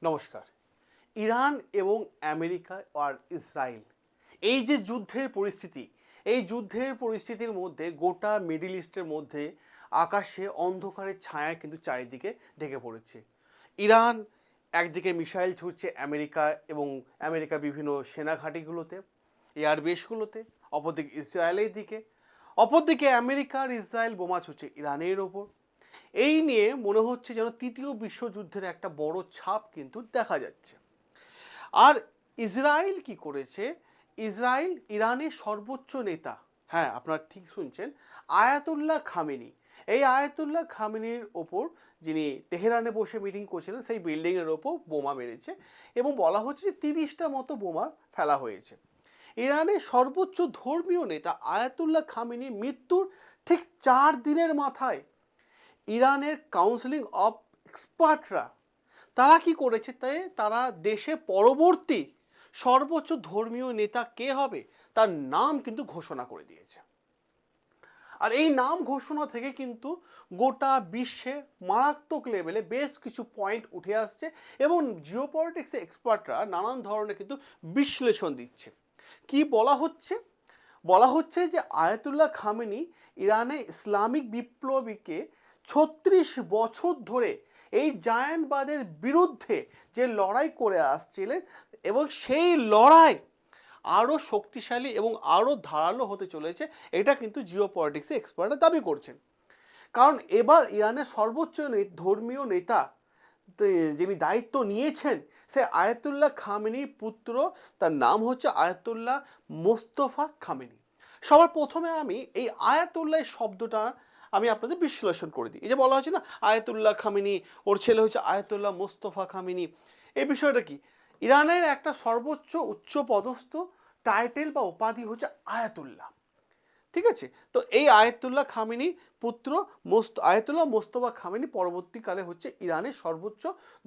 নমস্কার। ইরান এবং আমেরিকা আর ইসরায়েল এই যে যুদ্ধের পরিস্থিতির মধ্যে গোটা মিডল ইস্টের মধ্যে আকাশে অন্ধকারের ছায়া কিন্তু চারিদিকে ঢেকে পড়েছে। ইরান একদিকে মিসাইল ছুড়ছে আমেরিকা বিভিন্ন সেনা ঘাঁটিগুলোতে, এয়ারবেসগুলোতে, অপরদিকে আমেরিকা আর ইসরায়েল বোমা ছুড়ছে ইরানের ওপর। এই নিয়ে মনে হচ্ছে যেন তৃতীয় বিশ্বযুদ্ধের একটা বড় ছাপ কিন্তু দেখা যাচ্ছে। আর ইসরায়েল কি করেছে? ইসরায়েল ইরানের সর্বোচ্চ নেতা, হ্যাঁ আপনারা ঠিক শুনছেন, আয়াতুল্লাহ খামেনি, এই আয়াতুল্লাহ খামেনির ওপর, যিনি তেহরানে বসে মিটিং করছিলেন, সেই বিল্ডিংয়ের ওপর বোমা মেরেছে এবং বলা হচ্ছে যে 30টা মতো বোমা ফেলা হয়েছে। ইরানের সর্বোচ্চ ধর্মীয় নেতা আয়াতুল্লাহ খামেনি মৃত্যুর ঠিক 4 দিনের মাথায় ইরানের কাউন্সিলিং অফ এক্সপার্টরা তারা কি করেছে, তারা দেশের পরবর্তী সর্বোচ্চ ধর্মীয় নেতা কে হবে তার নাম কিন্তু ঘোষণা করে দিয়েছে। আর এই নাম ঘোষণা থেকে কিন্তু গোটা বিশ্বে মারাত্মক লেভেলে বেশ কিছু পয়েন্ট উঠে আসছে এবং জিওপলিটিক্সে এক্সপার্টরা নানান ধরনের কিন্তু বিশ্লেষণ দিচ্ছে। কি বলা হচ্ছে যে আয়াতুল্লাহ খামেনি ইরানে ইসলামিক বিপ্লবীকে 36 বছর ধরে এই জায়ান্টবাদের বিরুদ্ধে যে লড়াই করে আসছিলেন এবং সেই লড়াই আরও শক্তিশালী এবং আরও ধারালো হতে চলেছে, এটা কিন্তু জিওপলিটিক্সে এক্সপার্টরা দাবি করছেন। কারণ এবার ইরানের সর্বোচ্চ ধর্মীয় নেতা যিনি দায়িত্ব নিয়েছেন সে আয়াতুল্লাহ খামেনির পুত্র, তার নাম হচ্ছে আয়াতুল্লাহ মোস্তফা খামেনি। সবার প্রথমে আমি এই আয়াতুল্লাহ শব্দটা আমি আপনাদের বিশ্লেষণ করে দিই। এই যে বলা হচ্ছে না আয়াতুল্লাহ খামেনি, ওর ছেলে হচ্ছে আয়াতুল্লাহ মোস্তফা খামেনি, এই বিষয়টা কি? ইরানের একটা সর্বোচ্চ উচ্চ পদস্থ টাইটেল বা উপাধি হচ্ছে আয়াতুল্লাহ, ঠিক আছে? তো এই আয়াতুল্লাহ খামেনি পুত্র আয়াতুল্লাহ মোস্তফা খামেনি পরবর্তীকালে হচ্ছে ইরানের সর্বোচ্চ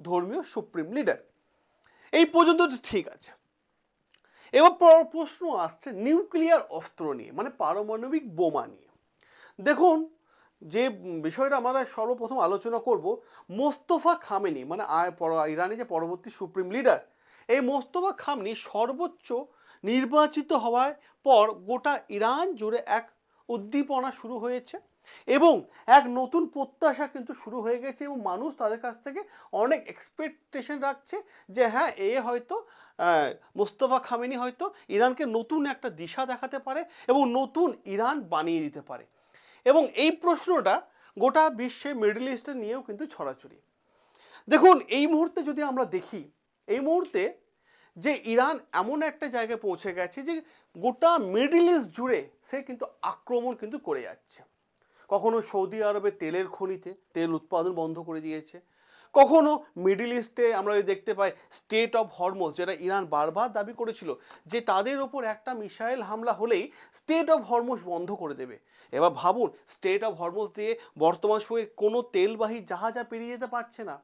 ধর্মীয় সুপ্রিম লিডার। এই পর্যন্ত তো ঠিক আছে। এবার প্রশ্ন আসছে নিউক্লিয়ার অস্ত্র নিয়ে, মানে পারমাণবিক বোমা নিয়ে। দেখুন, যে বিষয়টা আমরা সর্বপ্রথম আলোচনা করব, মোস্তফা খামেনি মানে ইরানের যে পরবর্তী সুপ্রিম লিডার, এই মোস্তফা খামেনি সর্বোচ্চ নির্বাচিত হওয়ার পর গোটা ইরান জুড়ে এক উদ্দীপনা শুরু হয়েছে এবং এক নতুন প্রত্যাশা কিন্তু শুরু হয়ে গেছে এবং মানুষ তাদের কাছ থেকে অনেক এক্সপেকটেশন রাখছে যে হ্যাঁ, হয়তো মোস্তফা খামেনি হয়তো ইরানকে নতুন একটা দিশা দেখাতে পারে এবং নতুন ইরান বানিয়ে দিতে পারে। এবং এই প্রশ্নটা গোটা বিশ্বে মিডল ইস্টে নিয়েও কিন্তু ছড়াছড়ি। দেখুন, এই মুহূর্তে যদি আমরা দেখি, এই মুহূর্তে যে ইরান এমন একটা জায়গায় পৌঁছে গেছে যে গোটা মিডল ইস্ট জুড়ে সে কিন্তু আক্রমণ কিন্তু করে যাচ্ছে। কখনো সৌদি আরবে তেলের খনিতে তেল উৎপাদন বন্ধ করে দিয়েছে, কখনো মিডল ইস্টে আমরা দেখতে পাই স্টেট অফ হরমোজ, যেটা ইরান বারবার দাবি করেছিল যে তাদের ওপর একটা মিসাইল হামলা হলেই স্টেট অফ হরমোজ বন্ধ করে দেবে। এবার ভাবুন, স্টেট অফ হরমোজ দিয়ে বর্তমান সময়ে কোনো তেলবাহী জাহাজ আর পেরিয়ে যেতে পারছে না।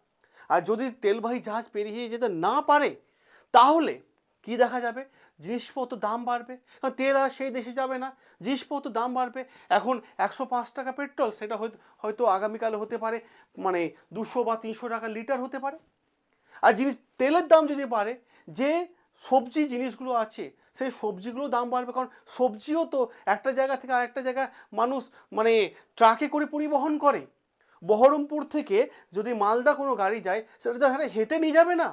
আর যদি তেলবাহী জাহাজ পেরিয়ে যেতে না পারে তাহলে কি দেখা যাবে? জিনিসপত্র দাম বাড়বে, কারণ তেল আর সেই দেশে যাবে না, জিনিসপত্র দাম বাড়বে। এখন 105 টাকা পেট্রোল, সেটা হয়তো আগামীকালে হতে পারে মানে 200 বা 300 টাকা লিটার হতে পারে। আর তেলের দাম যদি বাড়ে, যে সবজি জিনিসগুলো আছে সেই সবজিগুলো দাম বাড়বে, কারণ সবজিও তো একটা জায়গা থেকে আরেকটা জায়গায় মানুষ মানে ট্রাকে করে পরিবহন করে। বহরমপুর থেকে যদি মালদা কোনো গাড়ি যায় সেটা তো হেঁটে নিয়ে যাবে না,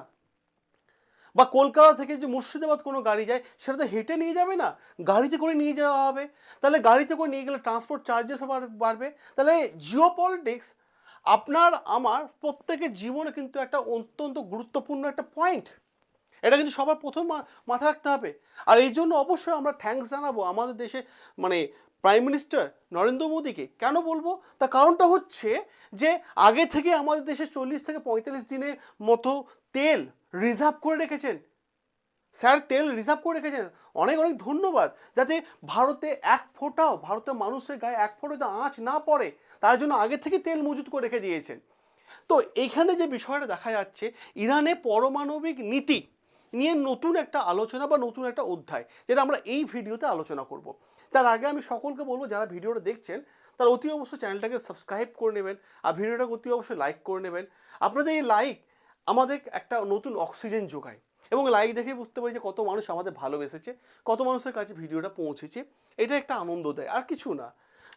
বা কলকাতা থেকে যে মুর্শিদাবাদ কোনো গাড়ি যায় সেটা তো হেঁটে নিয়ে যাবে না, গাড়িতে করে নিয়ে যাওয়া হবে। তাহলে গাড়িতে করে নিয়ে গেলে ট্রান্সপোর্ট চার্জেসও বাড়বে। তাহলে জিওপলিটিক্স আপনার আমার প্রত্যেকের জীবনে কিন্তু একটা অত্যন্ত গুরুত্বপূর্ণ একটা পয়েন্ট, এটা কিন্তু সবার প্রথম মাথায় রাখতে হবে। আর এই জন্য অবশ্যই আমরা থ্যাঙ্কস জানাবো আমাদের দেশে মানে প্রাইম মিনিস্টার নরেন্দ্র মোদীকে। কেন বলবো? তার কারণটা হচ্ছে যে আগে থেকে আমাদের দেশে 40 থেকে 45 দিনের মতো তেল রিজার্ভ করে রেখেছেন। স্যার, তেল রিজার্ভ করে রেখেছেন, অনেক অনেক ধন্যবাদ। যাতে ভারতের মানুষের গায়ে এক ফোঁটা আঁচ না পড়ে, তার জন্য আগে থেকে তেল মজুত করে রেখে দিয়েছেন। তো এখানে যে বিষয়টা দেখা যাচ্ছে, ইরানে পারমাণবিক নীতি নিয়ে নতুন একটা আলোচনা বা নতুন একটা অধ্যায়, যেটা আমরা এই ভিডিওতে আলোচনা করব। তার আগে আমি সকলকে বলবো, যারা ভিডিওটা দেখছেন তারা অতি অবশ্যই চ্যানেলটাকে সাবস্ক্রাইব করে নেবেন আর ভিডিওটাকে অতি অবশ্যই লাইক করে নেবেন। আপনাদের এই লাইক আমাদের একটা নতুন অক্সিজেন যোগায় এবং লাইক দেখে বুঝতে পারি যে কত মানুষ আমাদের ভালোবেসেছে, কত মানুষের কাছে ভিডিওটা পৌঁছেছে, এটা একটা আনন্দ দেয়, আর কিছু না।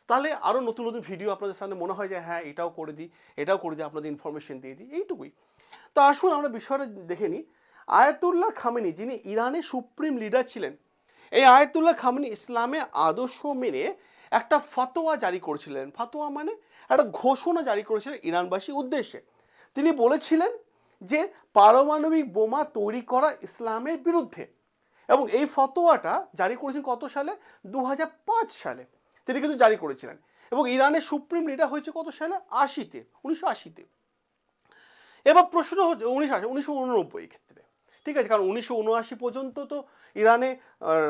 তাহলে আরও নতুন নতুন ভিডিও আপনাদের সামনে মনে হয় যে হ্যাঁ এটাও করে দিই, এটাও করে দিই, আপনাদের ইনফরমেশন দিয়ে দিই, এইটুকুই। তো আসুন আমরা বিষয়টা দেখে নিই। আয়াতুল্লাহ খামেনি, যিনি ইরানের সুপ্রিম লিডার ছিলেন, এই আয়াতুল্লাহ খামেনি ইসলামে আদর্শ মেনে একটা ফতোয়া জারি করেছিলেন। ফতোয়া মানে একটা ঘোষণা জারি করেছিলেন ইরানবাসীর উদ্দেশ্যে। তিনি বলেছিলেন যে পারমাণবিক বোমা তৈরি করা ইসলামের বিরুদ্ধে, এবং এই ফতোয়াটা জারি করেছেন কত সালে? 2005 সালে তিনি কিন্তু জারি করেছিলেন। এবং ইরানের সুপ্রিম লিডার হয়েছে কত সালে? 80-তে, 1980-তে। এবার প্রশ্ন হচ্ছে 1989 ক্ষেত্রে, ঠিক আছে, কারণ 1979 পর্যন্ত তো ইরানে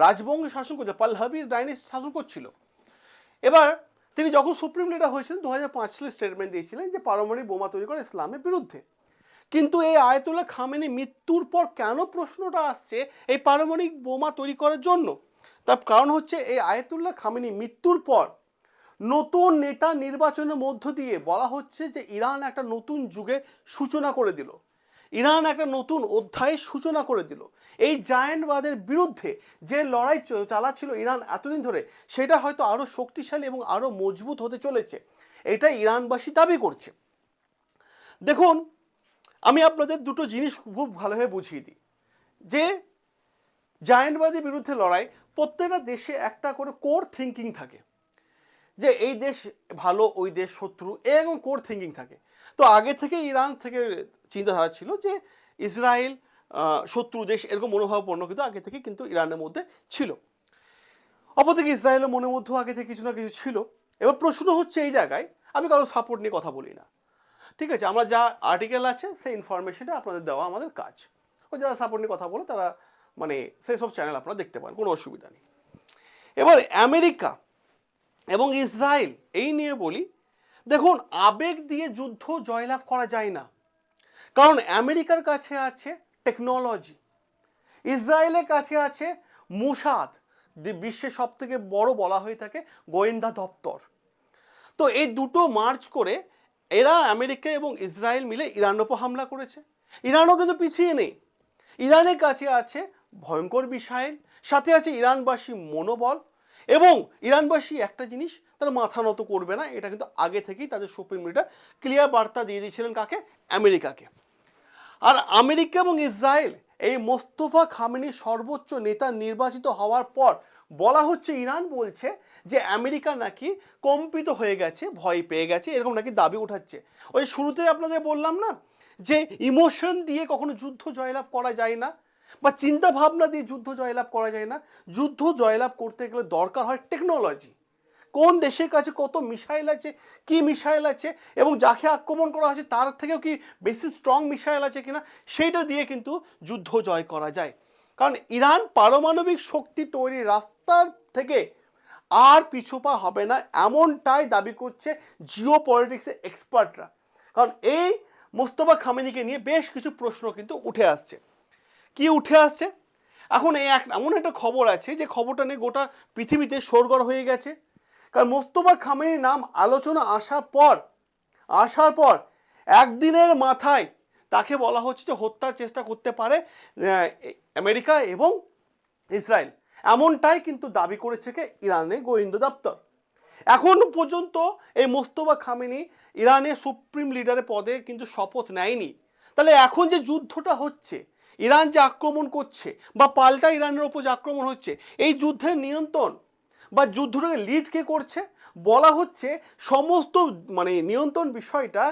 রাজবংশ শাসন করছে, পাহলভির ডাইনেস্টি শাসন করছিল। এবার তিনি যখন সুপ্রিম লিডার হয়েছিলেন 2005 সালে স্টেটমেন্ট দিয়েছিলেন যে পারমাণবিক বোমা তৈরি করা ইসলামের বিরুদ্ধে। কিন্তু এই আয়াতুল্লাহ খামেনি মৃত্যুর পর কেন প্রশ্নটা আসছে এই পারমাণবিক বোমা তৈরি করার জন্য? তার কারণ হচ্ছে এই আয়াতুল্লাহ খামেনি মৃত্যুর পর নতুন নেতা নির্বাচনের মধ্য দিয়ে বলা হচ্ছে যে ইরান একটা নতুন যুগের সূচনা করে দিল, ইরান একটা নতুন অধ্যায়ের সূচনা করে দিল। এই জায়ান্টবাদের বিরুদ্ধে যে লড়াই চালাচ্ছিল ইরান এতদিন ধরে, সেটা হয়তো আরও শক্তিশালী এবং আরও মজবুত হতে চলেছে, এটাই ইরানবাসী দাবি করছে। দেখুন, আমি আপনাদের দুটো জিনিস খুব ভালোভাবে বুঝিয়ে দিই যে জায়ান্টবাদের বিরুদ্ধে লড়াই, প্রত্যেকটা দেশে একটা করে কোর থিঙ্কিং থাকে যে এই দেশ ভালো, ওই দেশ শত্রু, এরকম কোর থিঙ্কিং থাকে। তো আগে থেকে ইরান থেকে চিন্তাধারা ছিল যে ইসরায়েল শত্রু দেশ, এরকম মনোভাবপূর্ণ কিন্তু আগে থেকে কিন্তু ইরানের মধ্যে ছিল। অপরদিকে ইসরায়েলের মনের মধ্যেও আগে থেকে কিছু না কিছু ছিল। এবার প্রশ্ন হচ্ছে এই জায়গায়, আমি কারো সাপোর্ট নিয়ে কথা বলি না, ঠিক আছে, আমরা যা আর্টিকেল আছে সেই ইনফরমেশনটা আপনাদের দেওয়া আমাদের কাজ। ও যারা সাপোর্ট নিয়ে কথা বলে তারা মানে সেই সব চ্যানেল আপনারা দেখতে পারেন, কোনো অসুবিধা নেই। এবার আমেরিকা এবং ইসরায়েল এই নিয়ে বলি, দেখুন আবেগ দিয়ে যুদ্ধ জয়লাভ করা যায় না, কারণ আমেরিকার কাছে আছে টেকনোলজি, ইসরায়েলের কাছে আছে মুসাদ, বিশ্বের সব থেকে বড় বলা হয়ে থাকে গোয়েন্দা দপ্তর। তো এই দুটো মার্চ করে এরা আমেরিকা এবং ইসরায়েল মিলে ইরানের উপর হামলা করেছে। ইরানও কিন্তু পিছিয়ে নেই, ইরানের কাছে আছে ভয়ঙ্কর মিসাইল, সাথে আছে ইরানবাসী মনোবল, এবং ইরানবাসী একটা জিনিস তারা মাথা নত করবে না, এটা কিন্তু আগে থেকেই তাদের সুপ্রিম লিডার ক্লিয়ার বার্তা দিয়ে দিয়েছিলেন কাকে? আমেরিকাকে। আর আমেরিকা এবং ইসরায়েল এই মোস্তফা খামেনির সর্বোচ্চ নেতা নির্বাচিত হওয়ার পর বলা হচ্ছে, ইরান বলছে যে আমেরিকা নাকি কম্পিত হয়ে গেছে, ভয় পেয়ে গেছে, এরকম নাকি দাবি উঠাচ্ছে। ওই শুরুতে আপনাদের বললাম না যে ইমোশন দিয়ে কখনো যুদ্ধ জয়লাভ করা যায় না, বা চিন্তা ভাবনা দিয়ে যুদ্ধ জয়লাভ করা যায় না। যুদ্ধ জয়লাভ করতে গেলে দরকার হয় টেকনোলজি, কোন দেশের কাছে কত মিসাইল আছে, কি মিসাইল আছে, এবং যাকে আক্রমণ করা হচ্ছে তার থেকেও কি বেশি স্ট্রং মিসাইল আছে কিনা, সেইটা দিয়ে কিন্তু যুদ্ধ জয় করা যায়। কারণ ইরান পারমাণবিক শক্তি তৈরির রাস্তার থেকে আর পিছুপা হবে না, এমনটাই দাবি করছে জিও পলিটিক্সের এক্সপার্টরা। কারণ এই মোস্তফা খামেনিকে নিয়ে বেশ কিছু প্রশ্ন কিন্তু উঠে আসছে। কি উঠে আসছে? এখন এমন একটা খবর আছে যে খবরটা নিয়ে গোটা পৃথিবীতে শোরগোল হয়ে গেছে। কারণ মোস্তফা খামেনির নাম আলোচনা আসার পর একদিনের মাথায় তাকে বলা হচ্ছে যে হত্যার চেষ্টা করতে পারে আমেরিকা এবং ইসরায়েল, এমনটাই কিন্তু দাবি করেছে ইরানের গোয়েন্দা দপ্তর। এখন পর্যন্ত এই মোস্তফা খামেনি ইরানের সুপ্রিম লিডারের পদে কিন্তু শপথ নেয়নি। তাহলে এখন যে যুদ্ধটা হচ্ছে, ইরান যে আক্রমণ করছে বা পাল্টা ইরানের ওপর যে আক্রমণ হচ্ছে, এই যুদ্ধের নিয়ন্ত্রণ বা যুদ্ধটাকে লিড কে করছে? বলা হচ্ছে সমস্ত মানে নিয়ন্ত্রণ বিষয়টা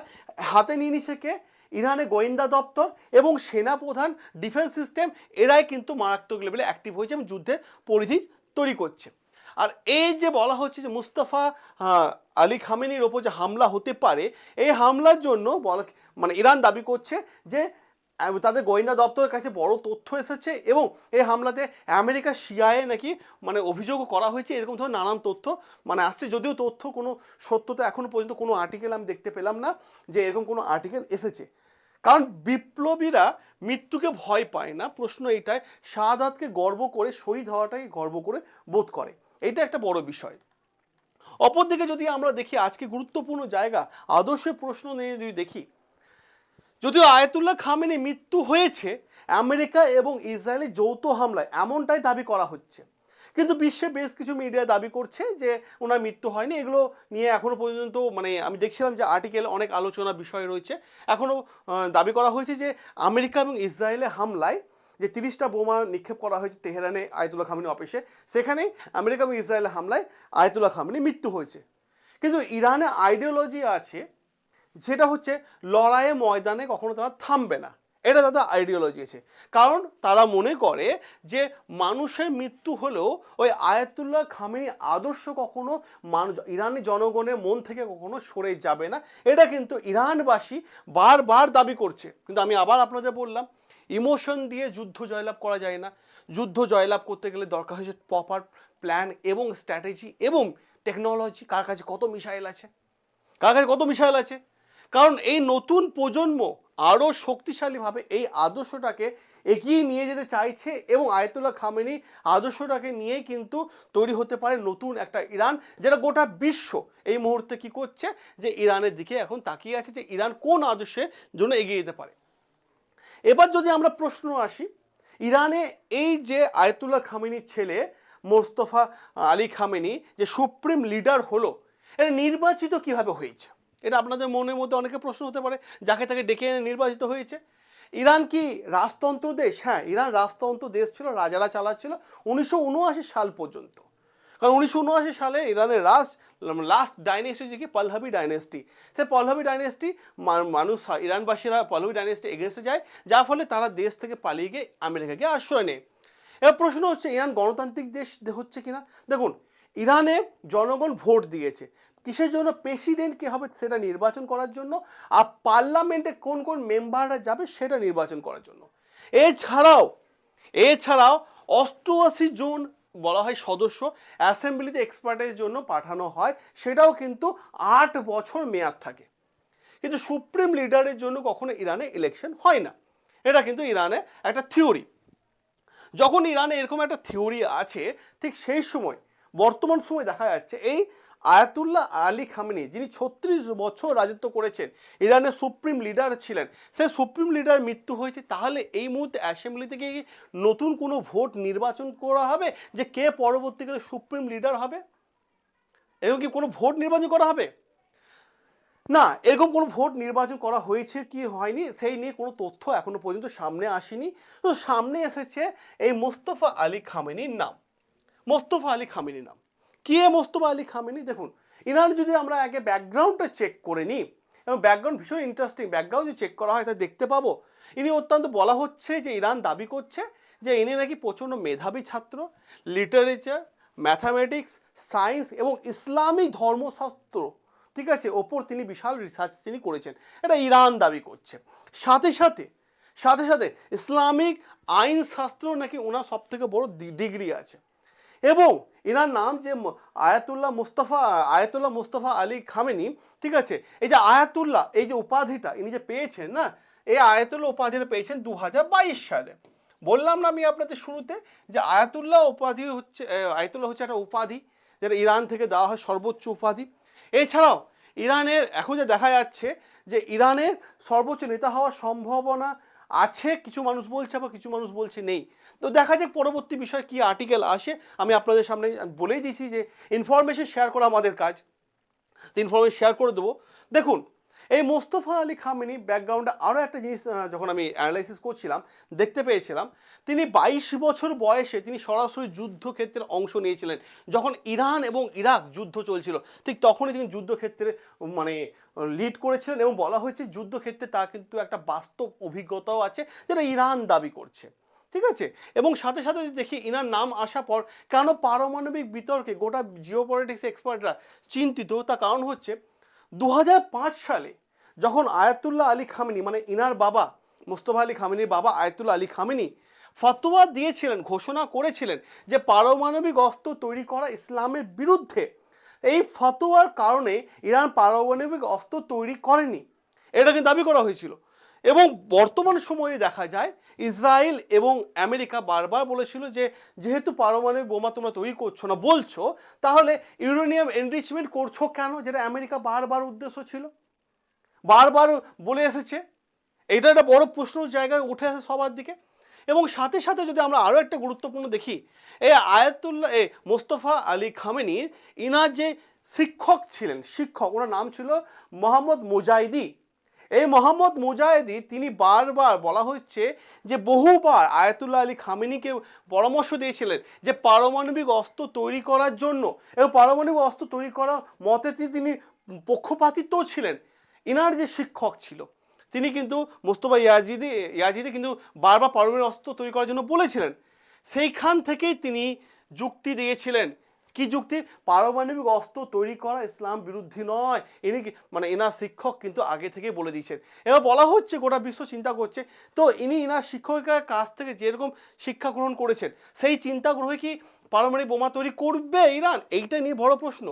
হাতে নিয়ে নিচ্ছে কে? ইরানের গোয়েন্দা দপ্তর এবং সেনাপ্রধান, ডিফেন্স সিস্টেম, এরাই কিন্তু মারাত্মক লেভেলে অ্যাক্টিভ হয়েছে এবং যুদ্ধের পরিধি তৈরি করছে। আর এই যে বলা হচ্ছে যে মুস্তাফা আলী খামেনির ওপর যে হামলা হতে পারে, এই হামলার জন্য মানে ইরান দাবি করছে যে তাদের গোয়েন্দা দপ্তরের কাছে বড় তথ্য এসেছে এবং এই হামলাতে আমেরিকা সিআইএ নাকি মানে অভিযোগও করা হয়েছে, এরকম ধরনের নানান তথ্য মানে আসছে। যদিও তথ্য কোনো সত্যতা এখনো পর্যন্ত কোনো আর্টিকেল আমি দেখতে পেলাম না যে এরকম কোনো আর্টিকেল এসেছে। কারণ বিপ্লবীরা মৃত্যুকে ভয় পায় না, প্রশ্ন এইটাই শাহাদাতকে গর্ব করে, শহীদ হওয়াটাই গর্ব করে বোধ করে, এটা একটা বড় বিষয়। অপরদিকে যদি আমরা দেখি আজকে গুরুত্বপূর্ণ জায়গা আদর্শের প্রশ্ন নিয়ে যদি দেখি, যদিও আয়াতুল্লাহ খামেনি মৃত্যু হয়েছে আমেরিকা এবং ইসরায়েলের যৌথ হামলায়, এমনটাই দাবি করা হচ্ছে, কিন্তু বিশ্বে বেশ কিছু মিডিয়া দাবি করছে যে ওনার মৃত্যু হয়নি। এগুলো নিয়ে এখনো পর্যন্ত মানে আমি দেখছিলাম যে আর্টিকেল অনেক আলোচনা বিষয় রয়েছে। এখনো দাবি করা হয়েছে যে আমেরিকা এবং ইসরায়েলের হামলায় যে 30টা বোমা নিক্ষেপ করা হয়েছে তেহরানে আয়াতুল্লাহ খামেনি অফিসে, সেখানেই আমেরিকা এবং ইসরায়েলের হামলায় আয়াতুল্লাহ খামেনি মৃত্যু হয়েছে। কিন্তু ইরানে আইডিওলজি আছে যেটা হচ্ছে লড়াইয়ের ময়দানে কখনো তারা থামবে না, এটা তাদের আইডিওলজি আছে। কারণ তারা মনে করে যে মানুষের মৃত্যু হলেও ওই আয়াতুল্লাহ খামেনি আদর্শ কখনো ইরানি জনগণের মন থেকে কখনো সরে যাবে না। এটা কিন্তু ইরানবাসী বারবার দাবি করছে। কিন্তু আমি আবার আপনাদের বললাম, ইমোশন দিয়ে যুদ্ধ জয়লাভ করা যায় না। যুদ্ধ জয়লাভ করতে গেলে দরকার হচ্ছে প্রপার প্ল্যান এবং স্ট্র্যাটেজি এবং টেকনোলজি। কার কাছে কত মিসাইল আছে, কার কাছে কত মিসাইল আছে। কারণ এই নতুন প্রজন্ম আরও শক্তিশালীভাবে এই আদর্শটাকে এগিয়ে নিয়ে যেতে চাইছে এবং আয়াতুল্লাহ খামেনি আদর্শটাকে নিয়েই কিন্তু তৈরি হতে পারে নতুন একটা ইরান, যেটা গোটা বিশ্ব এই মুহূর্তে কি করছে, যে ইরানের দিকে এখন তাকিয়ে আছে যে ইরান কোন আদর্শের জন্য এগিয়ে যেতে পারে। এবার যদি আমরা প্রশ্ন আসি, ইরানে এই যে আয়াতুল্লাহ খামেনির ছেলে মোস্তফা আলী খামেনি যে সুপ্রিম লিডার হলো, এটা নির্বাচিত কিভাবে হয়েছে? এটা আপনাদের মনের মধ্যে অনেকে প্রশ্ন হতে পারে। যাকে তাকে ডেকে এনে নির্বাচিত হয়েছে। ইরান কি রাজতন্ত্র দেশ? হ্যাঁ, ইরান রাজতন্ত্র দেশ ছিল, রাজারা চালাচ্ছিল 1979 সাল পর্যন্ত। কারণ 1979 সালে ইরানের লাস্ট ডাইনেস্টি যে কি পহলভি ডাইনেস্টি, সে পহলভি ডাইনেস্টি মানুষ ইরানবাসীরা পহলভি ডাইনেস্টি এগেন্সে যায়, যার ফলে তারা দেশ থেকে পালিয়ে গিয়ে আমেরিকাকে আশ্রয় নেয়। এবার প্রশ্ন হচ্ছে ইরান গণতান্ত্রিক দেশ হচ্ছে কিনা। দেখুন, ইরানে জনগণ ভোট দিয়েছে কিসের জন্য? প্রেসিডেন্ট কে হবে সেটা নির্বাচন করার জন্য, আর পার্লামেন্টে কোন কোন মেম্বাররা যাবে সেটা নির্বাচন করার জন্য। এছাড়াও 88 জন বলা হয় সদস্য অ্যাসেম্বলিতে এক্সপার্টের জন্য পাঠানো হয়, সেটাও কিন্তু 8 বছর মেয়াদ থাকে। কিন্তু সুপ্রিম লিডারের জন্য কখনো ইরানে ইলেকশন হয় না। এটা কিন্তু ইরানে একটা থিওরি। যখন ইরানে এরকম একটা থিওরি আছে, ঠিক সেই সময় বর্তমান সময় দেখা যাচ্ছে এই আয়াতুল্লাহ আলী খামেনি, যিনি 36 বছর রাজত্ব করেছেন, ইরানের সুপ্রিম লিডার ছিলেন, সেই সুপ্রিম লিডার মৃত্যু হয়েছে। তাহলে এই মুহূর্তে অ্যাসেম্বলি থেকে নতুন কোনো ভোট নির্বাচন করা হবে যে কে পরবর্তীকালে সুপ্রিম লিডার হবে? এরকম কি কোনো ভোট নির্বাচন করা হবে? না, এরকম কোনো ভোট নির্বাচন করা হয়েছে কি হয়নি সেই নিয়ে কোনো তথ্য এখনো পর্যন্ত সামনে আসেনি। তো সামনে এসেছে এই মোস্তফা আলী খামেনির নাম। মোস্তফা আলী খামেনির নাম কে? মোস্তফা আলী খামেনি, দেখুন ইরান যদি আমরা আগে ব্যাকগ্রাউন্ডটা চেক করে নিই, এবং ব্যাকগ্রাউন্ড ভীষণ ইন্টারেস্টিং, ব্যাকগ্রাউন্ড যদি চেক করা হয় তা দেখতে পাবো ইনি অত্যন্ত, বলা হচ্ছে যে ইরান দাবি করছে যে ইনি নাকি প্রচণ্ড মেধাবী ছাত্র, লিটারেচার, ম্যাথামেটিক্স, সায়েন্স এবং ইসলামিক ধর্মশাস্ত্র, ঠিক আছে, ওপর তিনি বিশাল রিসার্চ তিনি করেছেন, এটা ইরান দাবি করছে। সাথে সাথে ইসলামিক আইনশাস্ত্র নাকি ওনার সব থেকে বড় ডিগ্রি আছে। এবং এনার নাম যে আয়াতুল্লাহ মুস্তাফা আলী খামেনি, ঠিক আছে, এই যে আয়াতুল্লাহ এই যে উপাধিটা ইনি যে পেয়েছেন না, এই আয়াতুল্লাহ উপাধিটা পেয়েছেন 2022 সালে। বললাম না আমি আপনাদের শুরুতে যে আয়াতুল্লাহ হচ্ছে একটা উপাধি যেটা ইরান থেকে দেওয়া হয়, সর্বোচ্চ উপাধি। এছাড়াও ইরানের এখন যে দেখা যাচ্ছে যে ইরানের সর্বোচ্চ নেতা হওয়ার সম্ভাবনা আছে, কিছু মানুষ বলছে, আবার কিছু মানুষ বলছে নেই। তো দেখা যাক পরবর্তী বিষয় কি আর্টিকেল আসে। আমি আপনাদের সামনে বলেই দিয়েছি যে ইনফরমেশন শেয়ার করা আমাদের কাজ, তো ইনফরমেশন শেয়ার করে দেবো। দেখুন, এই মোস্তফা আলী খামেনি ব্যাকগ্রাউন্ডে আরও একটা জিনিস যখন আমি অ্যানালাইসিস করছিলাম দেখতে পেয়েছিলাম, তিনি 22 বছর বয়সে তিনি সরাসরি যুদ্ধক্ষেত্রে অংশ নিয়েছিলেন। যখন ইরান এবং ইরাক যুদ্ধ চলছিল ঠিক তখনই তিনি যুদ্ধক্ষেত্রে মানে লিড করেছিলেন, এবং বলা হয়েছে যুদ্ধক্ষেত্রে তার কিন্তু একটা বাস্তব অভিজ্ঞতাও আছে যেটা ইরান দাবি করছে, ঠিক আছে। এবং সাথে সাথে দেখি ইনার নাম আসা পর কেন পারমাণবিক বিতর্কে গোটা জিওপলিটিক্স এক্সপার্টরা চিন্তিত, তার কারণ হচ্ছে 2005 সালে যখন আয়াতুল্লাহ আলী খামেনি মানে ইনার বাবা মোস্তফা আলী খামেনির বাবা আয়াতুল্লাহ আলী খামেনি ফতোয়া দিয়েছিলেন, ঘোষণা করেছিলেন যে পারমাণবিক অস্ত্র তৈরি করা ইসলামের বিরুদ্ধে। এই ফতোয়ার কারণে ইরান পারমাণবিক অস্ত্র তৈরি করেনি, এটা কিন্তু দাবি করা হয়েছিল। এবং বর্তমান সময়ে দেখা যায় ইসরায়েল এবং আমেরিকা বারবার বলেছিল যে যেহেতু পারমাণবিক বোমা তোমরা তৈরি করছো না বলছো, তাহলে ইউরেনিয়াম এনরিচমেন্ট করছো কেন, যেটা আমেরিকা বারবার উদ্দেশ্য ছিল, বারবার বলে এসেছে। এটা একটা বড় প্রশ্ন জায়গায় উঠে আসে সবার দিকে। এবং সাথে সাথে যদি আমরা আরও একটা গুরুত্বপূর্ণ দেখি, এই আয়াতুল্লাহ মোস্তফা আলী খামেনির ইনার যে শিক্ষক ছিলেন, শিক্ষক ওনার নাম ছিল মোহাম্মদ মুজাহিদি। এই মোহাম্মদ মুজাহিদি তিনি বারবার বলা হচ্ছে যে বহুবার আয়াতুল্লাহ আলী খামেনিকে পরামর্শ দিয়েছিলেন যে পারমাণবিক অস্ত্র তৈরি করার জন্য, এবং পারমাণবিক অস্ত্র তৈরি করার মতে তিনি পক্ষপাতিত্বও ছিলেন। ইনার যে শিক্ষক ছিল তিনি কিন্তু মোস্তফা ইয়াজিদি কিন্তু বারবার পারমাণবিক অস্ত্র তৈরি করার জন্য বলেছিলেন। সেইখান থেকেই তিনি যুক্তি দিয়েছিলেন, কি যুক্তি? পারমাণবিক অস্ত্র তৈরি করা ইসলাম বিরোধী নয়। ইনি মানে এনার শিক্ষক কিন্তু আগে থেকে বলে দিয়েছেন। এবার বলা হচ্ছে গোটা বিশ্ব চিন্তা করছে, তো ইনি এনার শিক্ষকের কাছ থেকে যেরকম শিক্ষা গ্রহণ করেছেন সেই চিন্তা গ্রহে কি পারমাণবিক বোমা তৈরি করবে ইরান? এইটা নিয়ে বড় প্রশ্ন।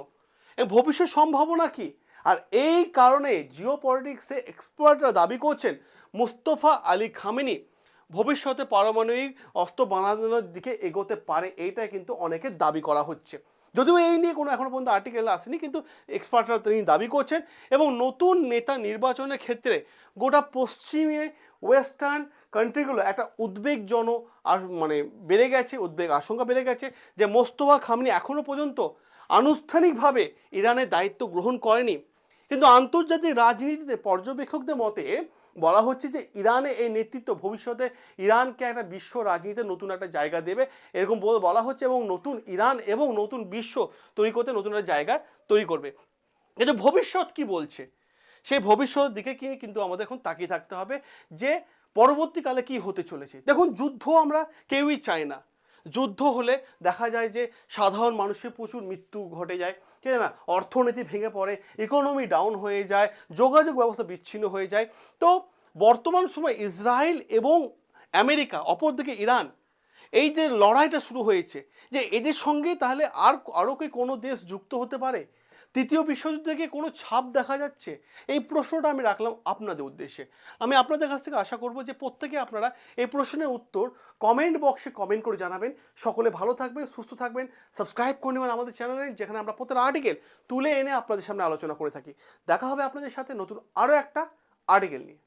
ভবিষ্যৎ সম্ভাবনা কি? আর এই কারণে জিও পলিটিক্সে এক্সপার্টরা দাবি করছেন মুস্তফা আলী খামেনি ভবিষ্যতে পারমাণবিক অস্ত্র বানানোর দিকে এগোতে পারে, এইটাই কিন্তু অনেকের দাবি করা হচ্ছে। যদিও এই নিয়ে কোনো এখনো পর্যন্ত আর্টিকেল আসেনি, কিন্তু এক্সপার্টরা তিনি দাবি করছেন। এবং নতুন নেতা নির্বাচনের ক্ষেত্রে গোটা পশ্চিমে ওয়েস্টার্ন কান্ট্রিগুলো একটা উদ্বেগজন আর মানে বেড়ে গেছে, উদ্বেগ আশঙ্কা বেড়ে গেছে যে মোস্তফা খামেনি এখনো পর্যন্ত আনুষ্ঠানিকভাবে ইরানের দায়িত্ব গ্রহণ করেনি। কিন্তু আন্তর্জাতিক রাজনীতিতে পর্যবেক্ষকদের মতে বলা হচ্ছে যে ইরানে এই নেতৃত্ব ভবিষ্যতে ইরানকে একটা বিশ্ব রাজনীতিতে নতুন একটা জায়গা দেবে, এরকম বলা হচ্ছে। এবং নতুন ইরান এবং নতুন বিশ্ব তৈরি করতে নতুন একটা জায়গা তৈরি করবে। কিন্তু ভবিষ্যৎ কি বলছে, সেই ভবিষ্যতের দিকে কি কিন্তু আমাদের এখন তাকিয়ে থাকতে হবে যে পরবর্তীকালে কি হতে চলেছে। দেখুন, যুদ্ধ আমরা কেউই চাই না। যুদ্ধ হলে দেখা যায় যে সাধারণ মানুষের প্রচুর মৃত্যু ঘটে যায়, ঠিক না, অর্থনীতি ভেঙে পড়ে, ইকোনমি ডাউন হয়ে যায়, যোগাযোগ ব্যবস্থা বিচ্ছিন্ন হয়ে যায়। তো বর্তমান সময় ইসরায়েল এবং আমেরিকা, অপরদিকে ইরান, এই যে লড়াইটা শুরু হয়েছে, যে এদের সঙ্গে তাহলে আরও কি কোনো দেশ যুক্ত হতে পারে? তৃতীয় বিশ্বযুদ্ধে কি কোনো ছাপ দেখা যাচ্ছে? এই প্রশ্নটা আমি রাখলাম আপনাদের উদ্দেশ্যে। আমি আপনাদের কাছ থেকে আশা করব যে প্রত্যেকে আপনারা এই প্রশ্নের উত্তর কমেন্ট বক্সে কমেন্ট করে জানাবেন। সকলে ভালো থাকবেন, সুস্থ থাকবেন, সাবস্ক্রাইব করে নেবেন আমাদের চ্যানেলে, যেখানে আমরা প্রত্যেকটা আর্টিকেল তুলে এনে আপনাদের সামনে আলোচনা করে থাকি। দেখা হবে আপনাদের সাথে নতুন আরও একটা আর্টিকেল নিয়ে।